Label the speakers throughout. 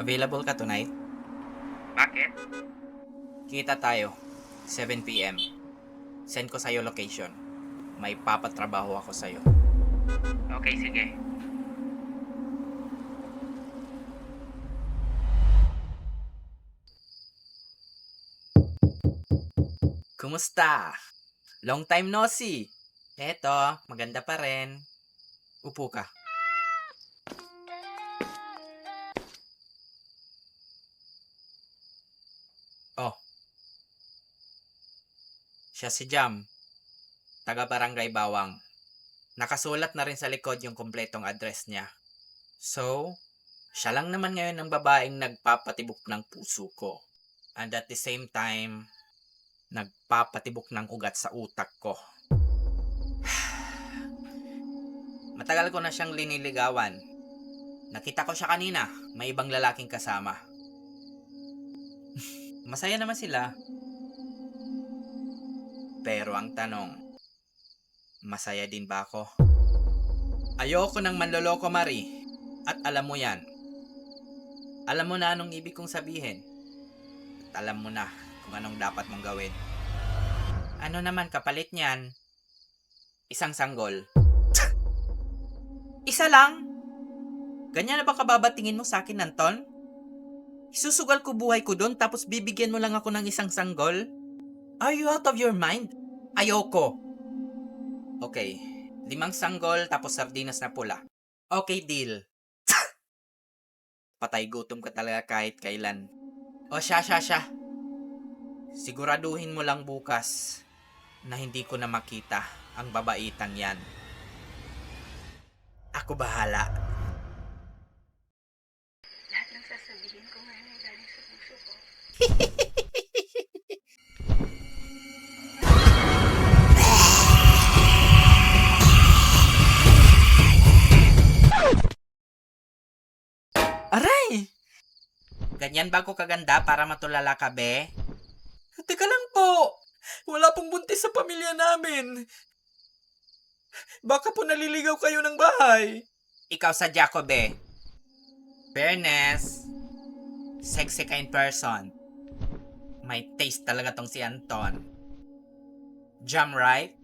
Speaker 1: Available ka tonight?
Speaker 2: Bakit?
Speaker 1: Kita tayo. 7 p.m. Send ko sa'yo location. May papatrabaho ako sa'yo.
Speaker 2: Okay, sige.
Speaker 1: Kumusta? Long time no see. Eto, maganda pa rin. Upo ka. Oh. Siya si Jam. Taga Barangay Bawang. Nakasulat na rin sa likod yung kumpletong address niya. So, siya lang naman ngayon ang babaeng nagpapatibok ng puso ko. And at the same time, nagpapatibok ng ugat sa utak ko. Matagal ko na siyang liniligawan. Nakita ko siya kanina, may ibang lalaking kasama. Masaya naman sila. Pero ang tanong, masaya din ba ako? Ayoko ng manloloko, Marie. At alam mo yan. Alam mo na anong ibig kong sabihin. At alam mo na kung anong dapat mong gawin. Ano naman kapalit niyan? Isang sanggol. Isa lang? Ganyan na ba kababatingin mo sa akin, Anton? Isusugal ko buhay ko doon tapos bibigyan mo lang ako ng isang sanggol? Are you out of your mind? Ayoko. Okay, 5 sanggol tapos sardinas na pula. Okay, deal. Patay gutom ka talaga kahit kailan. O siya. Siguraduhin mo lang bukas na hindi ko na makita ang babaitang yan. Ako bahala.
Speaker 3: Lahat ng sasabihin ko ngayon ay galing sa puso ko.
Speaker 1: Aray! Ganyan ba ako kaganda para matulala ka, be? Teka lang po. Wala pong buntis sa pamilya namin. Baka po naliligaw kayo ng bahay. Ikaw sadya ko, be. Fairness. Sexy ka in person. May taste talaga tong si Anton. Jam, right?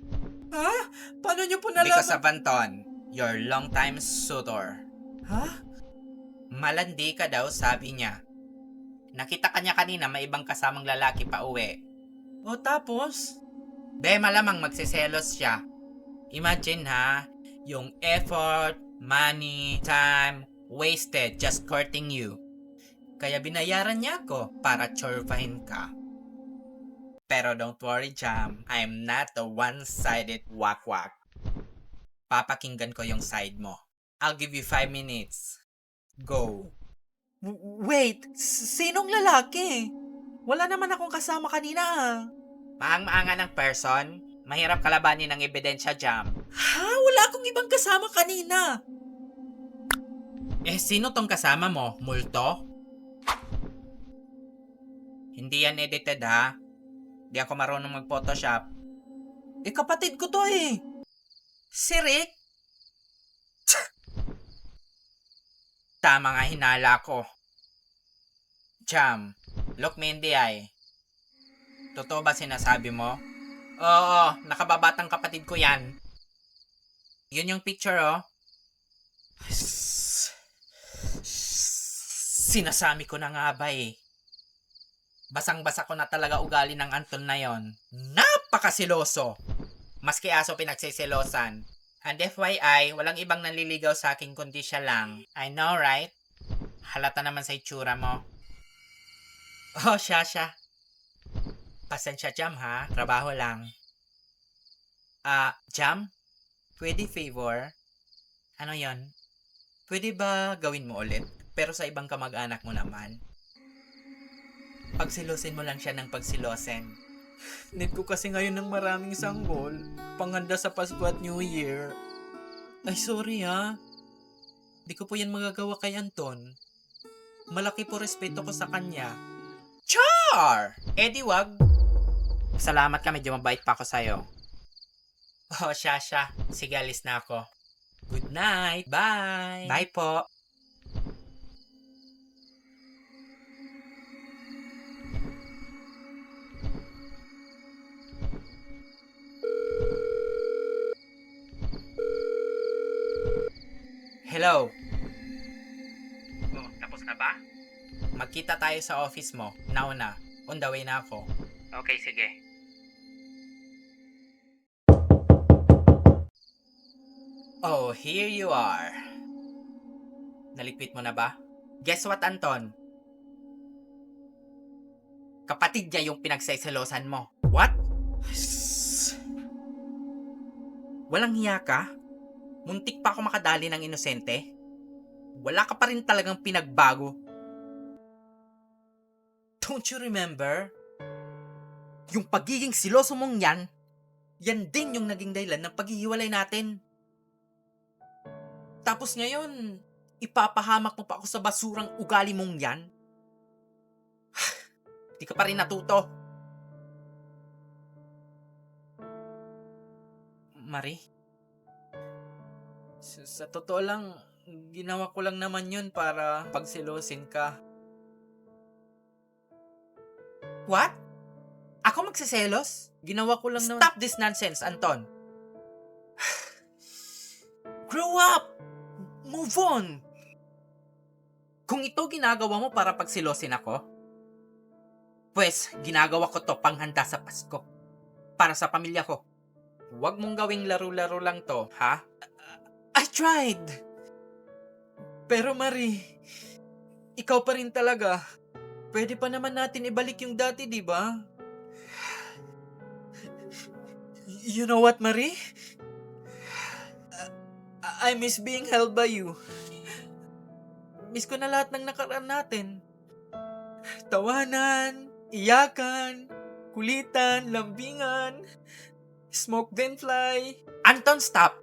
Speaker 1: Ha? Paano niyo po nalaman? Because of Anton, your long-time suitor. Ha? Malandi ka daw, sabi niya. Nakita kanya kanina may ibang kasamang lalaki pa uwi. O tapos? Be, malamang magsiselos siya. Imagine ha, yung effort, money, time, wasted just courting you. Kaya binayaran niya ako para tsorpahin ka. Pero don't worry, Jam. I'm not the one-sided wakwak. Papakinggan ko yung side mo. I'll give you 5 minutes. Go. Wait, sinong lalaki? Wala naman akong kasama kanina ah. Maang-maanga ng person, mahirap kalabanin ng ebidensya, Jam. Ha? Wala akong ibang kasama kanina. Sino tong kasama mo? Multo? Hindi yan edited ha. Di ako marunong mag-photoshop. Kapatid ko to eh. Si Rick? Tama nga hinala ko. Jam, look me in the eye. Totoo ba sinasabi mo? Oo, nakababatang kapatid ko yan. Yun yung picture oh. Sinasami ko na nga ba eh. Basang-basa ko na talaga ugali ng Anton na yon. Napakasiloso! Maski aso pinagsisilosan. And FYI, walang ibang nanliligaw sa akin kundi siya lang. I know, right? Halata naman sa itsura mo. Oh, siya. Pasensya, Jam, ha? Trabaho lang. Jam? Pwede favor? Ano yon? Pwede ba gawin mo ulit? Pero sa ibang kamag-anak mo naman. Pagsilosin mo lang siya ng pagsilosin. Need ko kasi ngayon ng maraming sanggol. Panghanda sa Pasko at New Year. Ay, sorry ha. Di ko po yan magagawa kay Anton. Malaki po respeto ko sa kanya. Char! Di wag. Salamat ka, medyo mabait pa ako sa'yo. Oh, siya. Sige, alis na ako. Good night. Bye. Bye po. Hello,
Speaker 2: Oh, tapos na ba?
Speaker 1: magkita tayo sa office mo. Now na. On the way na ako.
Speaker 2: Okay, sige.
Speaker 1: Oh, here you are. Nalikwit mo na ba? Guess what, Anton? Kapatid niya yung pinagseselosan mo. What? Walang hiya ka? Muntik pa ako makadali ng inosente? Wala ka pa rin talagang pinagbago. Don't you remember? Yung pagiging siloso mong yan din yung naging dahilan ng paghihiwalay natin. Tapos ngayon, ipapahamak mo pa ako sa basurang ugali mong yan? Di ka pa rin natuto. Marie? Sa totoo lang, ginawa ko lang naman yun para pagsilosin ka. What? Ako magsiselos? Ginawa ko lang naman... Stop this nonsense, Anton. Grow up! Move on! Kung ito ginagawa mo para pagsilosin ako, pues, ginagawa ko to panghanda sa Pasko. Para sa pamilya ko. Huwag mong gawing laro-laro lang to, ha? I tried! Pero Marie, ikaw pa rin talaga. Pwede pa naman natin ibalik yung dati, di ba? You know what, Marie? I miss being held by you. Miss ko na lahat ng nakaraan natin. Tawanan, iyakan, kulitan, lambingan, smoke then fly. Anton, stop!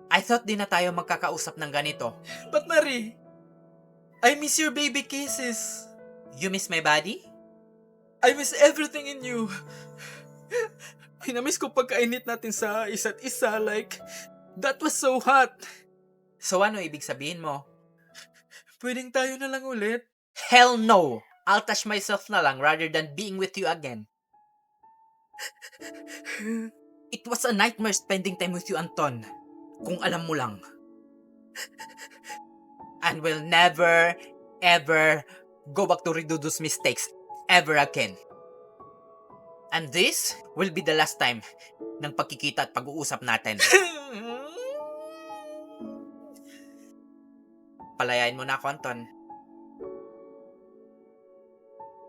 Speaker 1: I thought di na tayo magkakausap ng ganito. But Marie, I miss your baby kisses. You miss my body? I miss everything in you. Pinamiss ko pagkainit natin sa isa't isa, like, that was so hot. So ano ibig sabihin mo? Pwedeng tayo na lang ulit? Hell no! I'll touch myself na lang rather than being with you again. It was a nightmare spending time with you, Anton. Kung alam mo lang. And we'll never, ever go back to redo those mistakes ever again. And this will be the last time ng pagkikita at pag-uusap natin. Palayain mo na ako, Anton.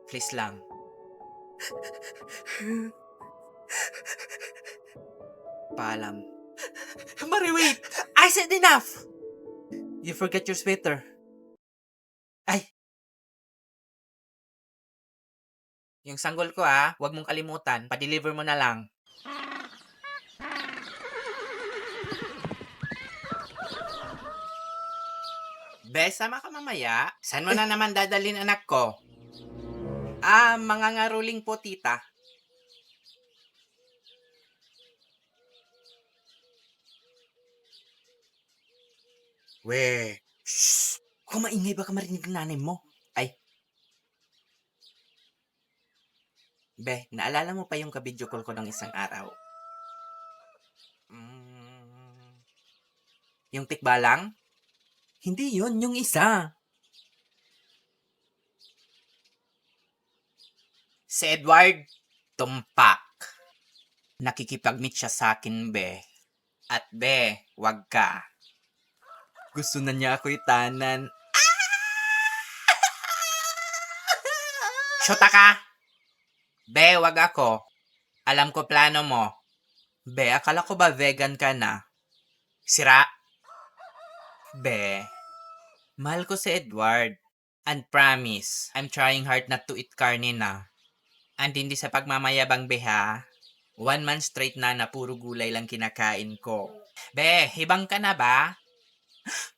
Speaker 1: Please lang. Paalam. Marie, wait! I said enough! You forget your sweater. Ay! Yung sanggol ko huwag mong kalimutan. Pa-deliver mo na lang. Be, sama ka mamaya. Saan mo na naman dadalhin anak ko? Mga ngaruling po, tita. We, shh! Kung maingay baka marinig ng nanay mo. Ay. Be, naalala mo pa yung ka-video call ko ng isang araw? Yung tikbalang? Hindi yun, yung isa. Si Edward, tumpak. Nakikipag-meet siya sa akin, be. At be, wag ka. Gusto na niya ako itanan. Shota ka! Be, wag ako. Alam ko plano mo. Be, akala ko ba vegan ka na? Sira. Be, mahal ko si Edward. And promise, I'm trying hard not to eat karne na. And hindi sa pagmamayabang, be ha. 1 month straight na puro gulay lang kinakain ko. Be, hibang ka na ba?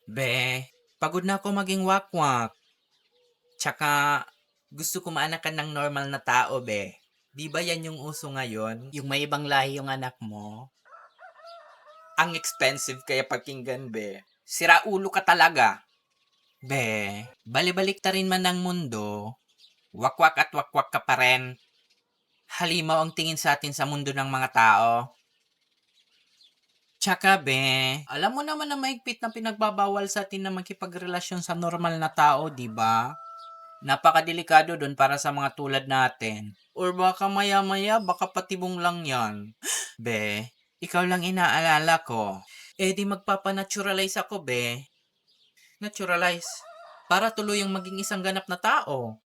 Speaker 1: Be, pagod na ako maging wakwak. Tsaka, gusto ko maanakan ng normal na tao, be. Di ba yan yung uso ngayon? Yung may ibang lahi yung anak mo? Ang expensive kaya pakinggan, be. Sira ulo ka talaga. Be, balibalik ta rin man ng mundo. Wakwak at wakwak ka pa rin. Halimaw ang tingin sa atin sa mundo ng mga tao. Tsaka be, alam mo naman na mahigpit na pinagbabawal sa atin na makipagrelasyon sa normal na tao, di ba? Napakadelikado dun para sa mga tulad natin. Or baka maya-maya, baka patibong lang yan. Be, ikaw lang inaalala ko. Eh di magpapanaturalize ako, be. Naturalize. Para tuluyang maging isang ganap na tao.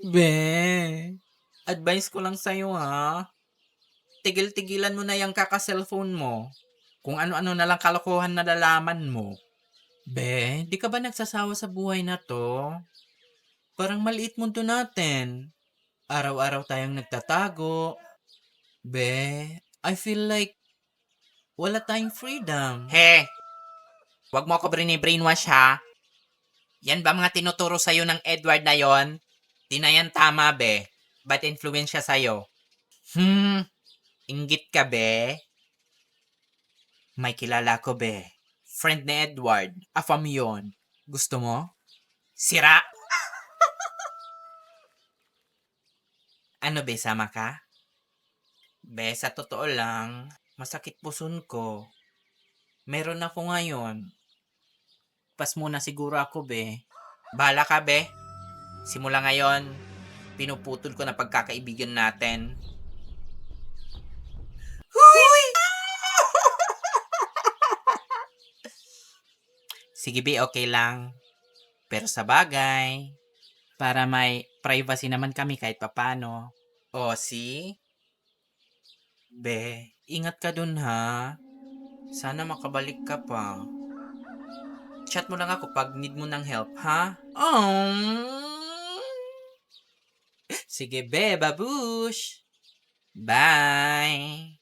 Speaker 1: Be, advice ko lang sa'yo ha. Tigil-tigilan mo na yung kaka-cellphone mo. Kung ano-ano na lang kalokohan na lalaman mo. Be, di ka ba nagsasawa sa buhay na to? Parang maliit mundo natin. Araw-araw tayong nagtatago. Be, I feel like wala tayong freedom. He, wag mo ako brainwash ha. Yan ba mga tinuturo sa'yo ng Edward na yon? Di na yan tama, be. Bad influence siya sa'yo. Inggit ka, be. May kilala ko, be. Friend ni Edward. Afam yun. Gusto mo? Sira! Ano, be? Sama ka? Be, sa totoo lang, masakit puson ko. Meron ako ngayon. Pas muna siguro ako, be. Bahala ka, be. Simula ngayon, pinuputol ko na pagkakaibigan natin. Huy! Sige, be, okay lang. Pero sa bagay, para may privacy naman kami kahit papano. O, see? Be, ingat ka dun ha. Sana makabalik ka pa. Chat mo lang ako pag need mo ng help, ha? Sige, be, babush! Bye!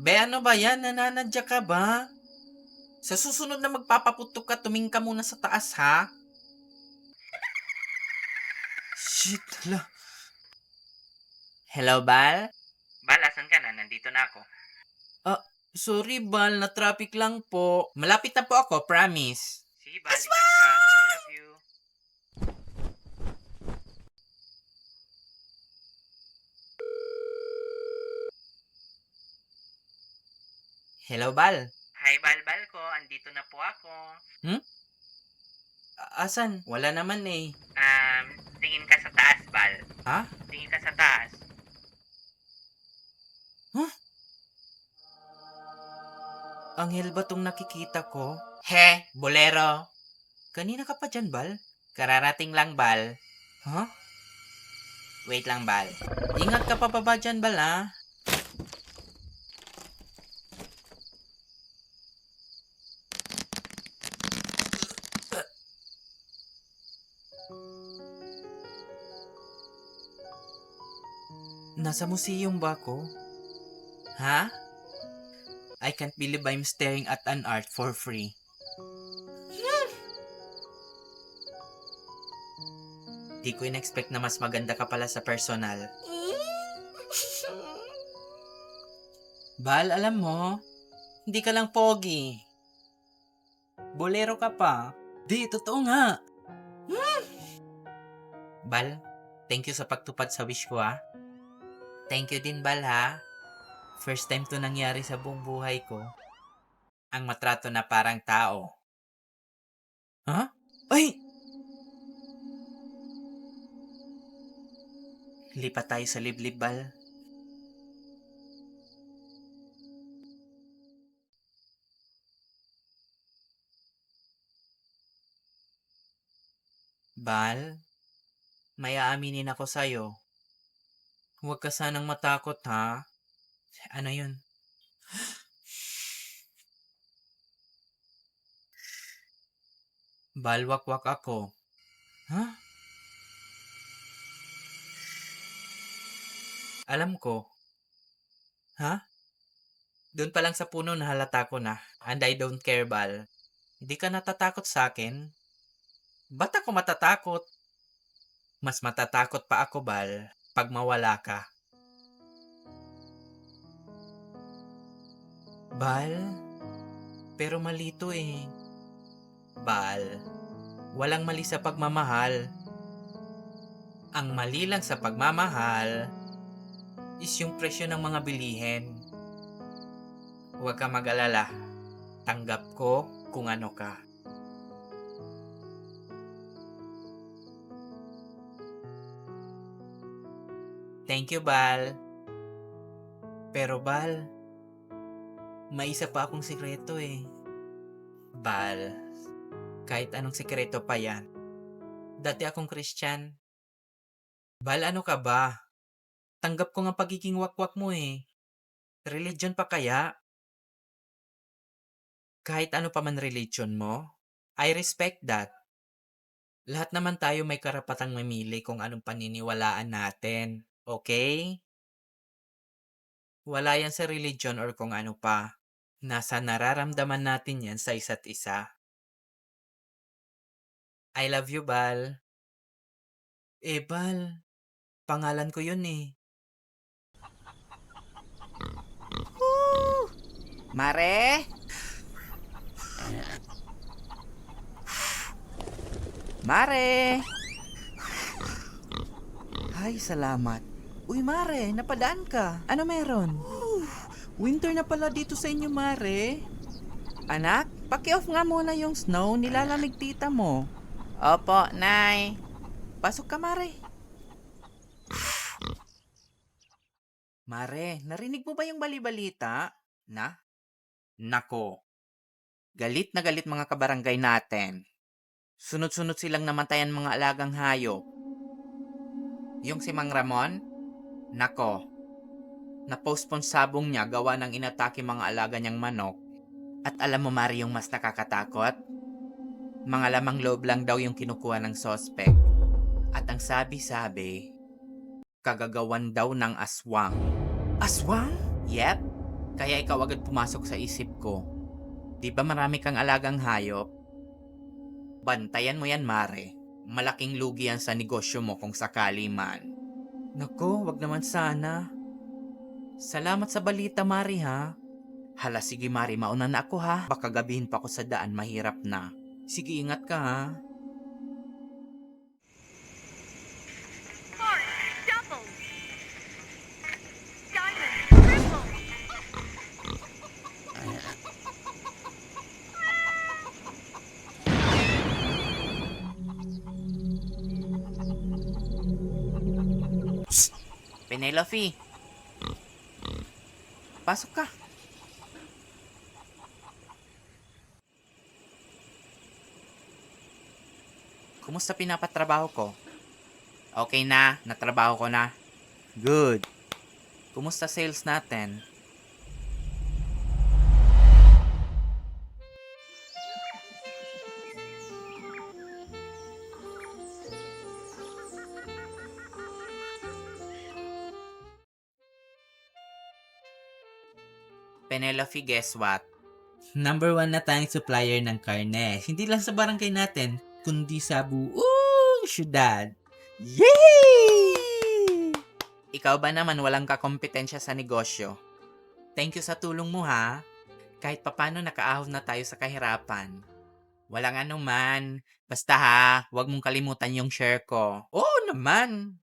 Speaker 1: Be, ano ba yan? Nananadya ka ba? Sa susunod na magpapaputok ka, tumingin ka muna sa taas, ha? Shit, hala. Hello, Bal?
Speaker 2: Bal, asan ka na? Nandito na ako.
Speaker 1: Sorry, Bal. Na-traffic lang po. Malapit na po ako, promise.
Speaker 2: Sige, Bal, ingat ka. I love you.
Speaker 1: Hello, Bal.
Speaker 2: Hi, Bal ko. Andito na po ako.
Speaker 1: Asan? Wala naman eh.
Speaker 2: Tingin ka sa taas, Bal.
Speaker 1: Ha?
Speaker 2: Tingin ka sa taas.
Speaker 1: Anghel ba tong nakikita ko? He, bolero. Kanina ka pa dyan, Bal? Kararating lang, Bal. Huh? Wait lang, Bal. Ingat ka pa ba dyan, Bal, ha? Nasa museum ba ako? Ha? I can't believe I'm staring at an art for free. Di ko in-expect na mas maganda ka pala sa personal. Bal, alam mo, hindi ka lang pogi. Bolero ka pa. Di, totoo nga. Bal, thank you sa pagtupad sa wish ko, ha. Thank you din, Bal, ha. First time to nangyari sa buong buhay ko. Ang matrato na parang tao. Huh? Ay! Lipat tayo sa liblib, Bal. Bal, may aaminin ako sa'yo. Huwag ka sanang matakot, ha? Ano yun? Balwak-wak ako. Ha? Alam ko. Ha? Doon pa lang sa puno nahalata ko na. And I don't care, Bal. Hindi ka natatakot sa akin? Ba't ako matatakot? Mas matatakot pa ako, Bal, pag mawala ka. Bal, pero mali to eh. Bal, walang mali sa pagmamahal. Ang mali lang sa pagmamahal is yung presyo ng mga bilihin. Huwag ka mag-alala. Tanggap ko kung ano ka. Thank you, Bal. Pero Bal, may isa pa akong sikreto eh. Bal, kahit anong sikreto pa yan. Dati akong Christian. Bal, ano ka ba? Tanggap ko nga pagiging wakwak mo eh. Religion pa kaya? Kahit ano pa man religion mo, I respect that. Lahat naman tayo may karapatang mamili kung anong paniniwalaan natin. Okay? Wala yan sa religion or kung ano pa. Nasa nararamdaman natin yan sa isa't isa. I love you, Bal. Bal, pangalan ko yun eh. Mare? Mare! Ay, salamat. Uy, Mare, napadaan ka. Ano meron? Winter na pala dito sa inyo, Mare. Anak, paki-off nga muna yung snow. Nilalamig tita mo. Opo, Nay. Pasok ka, Mare. Mare, narinig mo ba yung bali-balita? Na? Nako. Galit na galit mga kabarangay natin. Sunod-sunod silang namatayan mga alagang hayop. Yung si Mang Ramon? Nako. Na-postpone sabong niya gawa ng inatake mga alaga niyang manok. At alam mo, Mari, yung mas nakakatakot? Mga lamang loob lang daw yung kinukuha ng sospek. At ang sabi-sabi, kagagawan daw ng aswang. Aswang? Yep. Kaya ikaw agad pumasok sa isip ko. Di ba marami kang alagang hayop? Bantayan mo yan, Mare. Malaking lugi yan sa negosyo mo kung sakali man. Nako, wag naman sana. Salamat sa balita, Mari, ha? Hala, sige, Mari, mauna na ako, ha? Baka gabihin pa ako sa daan, mahirap na. Sige, ingat ka, ha?
Speaker 3: Double! Diamond! Triple!
Speaker 1: Penelope! Pasok ka. Kumusta pinapatrabaho ko? Okay na, natrabaho ko na. Good. Kumusta sales natin? Penelope, guess what? Number 1 na tayong supplier ng karne. Hindi lang sa barangay natin, kundi sa buong syudad. Yay! Ikaw ba naman walang kakompetensya sa negosyo? Thank you sa tulong mo, ha? Kahit papano nakaahon na tayo sa kahirapan. Walang anuman. Basta ha, huwag mong kalimutan yung share ko. Oo naman.